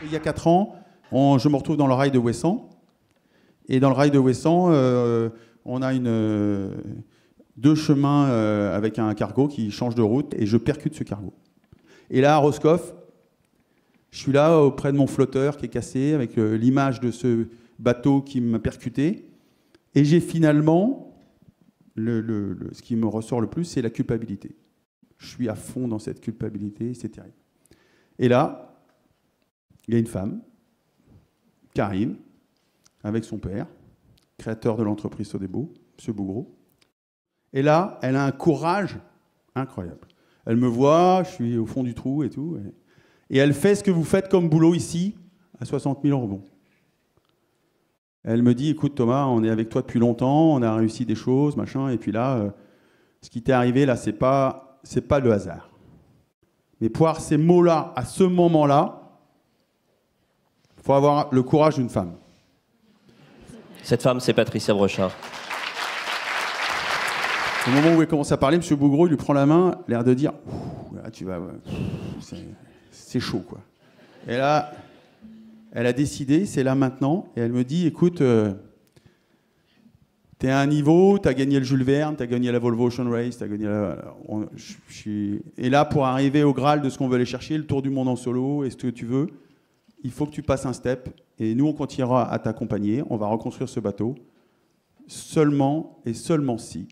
Il y a 4 ans, je me retrouve dans le rail de Ouessant. Et dans le rail de Ouessant, on a 2 chemins avec un cargo qui change de route et je percute ce cargo. Et là, à Roscoff, je suis là auprès de mon flotteur qui est cassé avec l'image de ce bateau qui m'a percuté. Et j'ai finalement, ce qui me ressort le plus, c'est la culpabilité. Je suis à fond dans cette culpabilité, c'est terrible. Et là, il y a une femme qui arrive avec son père, créateur de l'entreprise Sodebo, M. Bougreau. Et là, elle a un courage incroyable. Elle me voit, je suis au fond du trou et tout. Et elle fait ce que vous faites comme boulot ici, à 60 000 rebonds. Elle me dit, écoute Thomas, on est avec toi depuis longtemps, on a réussi des choses, machin, et puis là, ce qui t'est arrivé, là, c'est pas le hasard. Mais pour avoir ces mots-là, à ce moment-là, il faut avoir le courage d'une femme. Cette femme, c'est Patricia Brochard. Au moment où elle commence à parler, M. Bougreau, il lui prend la main, l'air de dire, là, tu vas, c'est chaud, quoi. Et là, elle a décidé, c'est là maintenant, et elle me dit, écoute, t'es à un niveau, t'as gagné le Jules Verne, t'as gagné la Volvo Ocean Race, t'as gagné et là, pour arriver au Graal de ce qu'on veut aller chercher, le tour du monde en solo, et ce que tu veux, il faut que tu passes un step, et nous, on continuera à t'accompagner, on va reconstruire ce bateau, seulement et seulement si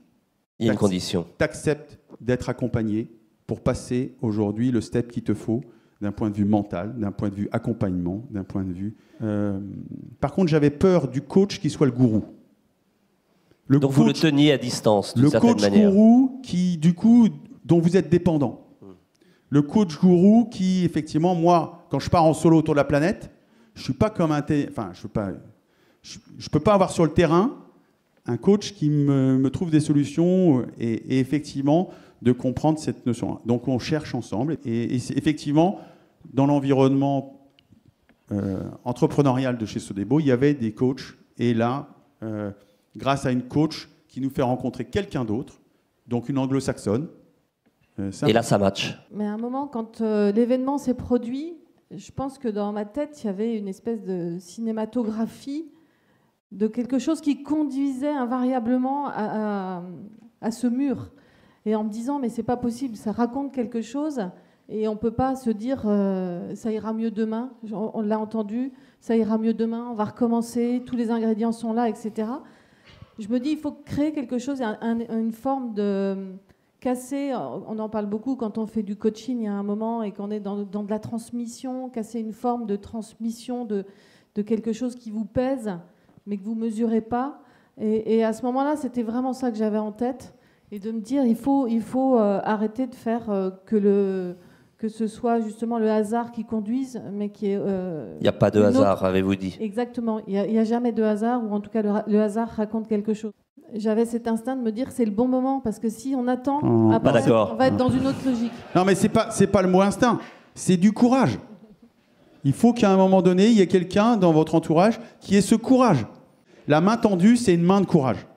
il y a une condition. T'acceptes d'être accompagné pour passer aujourd'hui le step qu'il te faut, d'un point de vue mental, d'un point de vue accompagnement, d'un point de vue... Par contre, j'avais peur du coach qui soit le gourou. Donc coach, vous le teniez à distance, d'une certaine manière. Le coach gourou qui, du coup, dont vous êtes dépendant. Le coach gourou qui, effectivement, moi, quand je pars en solo autour de la planète, je suis pas comme un... Enfin, je peux pas avoir sur le terrain un coach qui me trouve des solutions et effectivement de comprendre cette notion. Donc on cherche ensemble et effectivement dans l'environnement entrepreneurial de chez Sodebo, il y avait des coachs et là, grâce à une coach qui nous fait rencontrer quelqu'un d'autre, donc une anglo-saxonne. Et là, ça match. Mais à un moment, quand l'événement s'est produit, je pense que dans ma tête, il y avait une espèce de cinématographie de quelque chose qui conduisait invariablement à ce mur. Et en me disant, mais c'est pas possible, ça raconte quelque chose et on peut pas se dire ça ira mieux demain, on l'a entendu, ça ira mieux demain, on va recommencer, tous les ingrédients sont là, etc. Je me dis, il faut créer quelque chose, une forme de casser, on en parle beaucoup quand on fait du coaching, il y a un moment, et qu'on est dans de la transmission, casser une forme de transmission de quelque chose qui vous pèse, mais que vous ne mesurez pas. Et à ce moment-là, c'était vraiment ça que j'avais en tête. Et de me dire, il faut arrêter de faire que ce soit justement le hasard qui conduise, mais qui est... il n'y a pas de hasard, avez-vous dit. Exactement. Il n'y a jamais de hasard, ou en tout cas, le hasard raconte quelque chose. J'avais cet instinct de me dire, c'est le bon moment, parce que si on attend, après, on va être dans une autre logique. Non, mais c'est pas le mot instinct, c'est du courage. Il faut qu'à un moment donné, il y ait quelqu'un dans votre entourage qui ait ce courage. La main tendue, c'est une main de courage.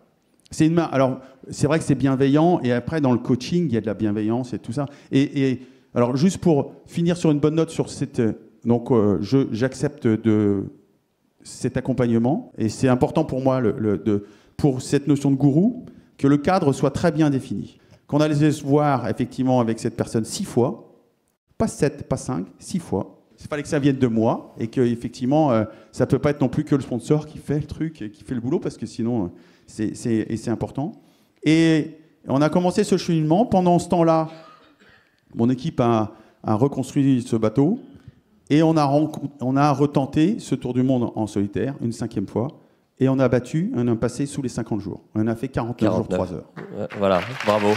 C'est une main. Alors, c'est vrai que c'est bienveillant, et après, dans le coaching, il y a de la bienveillance et tout ça. Et alors, juste pour finir sur une bonne note sur cette... Donc, j'accepte cet accompagnement, et c'est important pour moi, pour cette notion de gourou, que le cadre soit très bien défini. Qu'on allait se voir, effectivement, avec cette personne 6 fois, pas 7, pas 5, 6 fois. Il fallait que ça vienne de moi, et que effectivement, ça ne peut pas être non plus que le sponsor qui fait le truc, et qui fait le boulot, parce que sinon, c'est important. Et on a commencé ce cheminement. Pendant ce temps-là, mon équipe a reconstruit ce bateau, et on a retenté ce tour du monde en solitaire, une 5e fois, et on a passé sous les 50 jours. On a fait 49 jours, 3 heures. Voilà, bravo.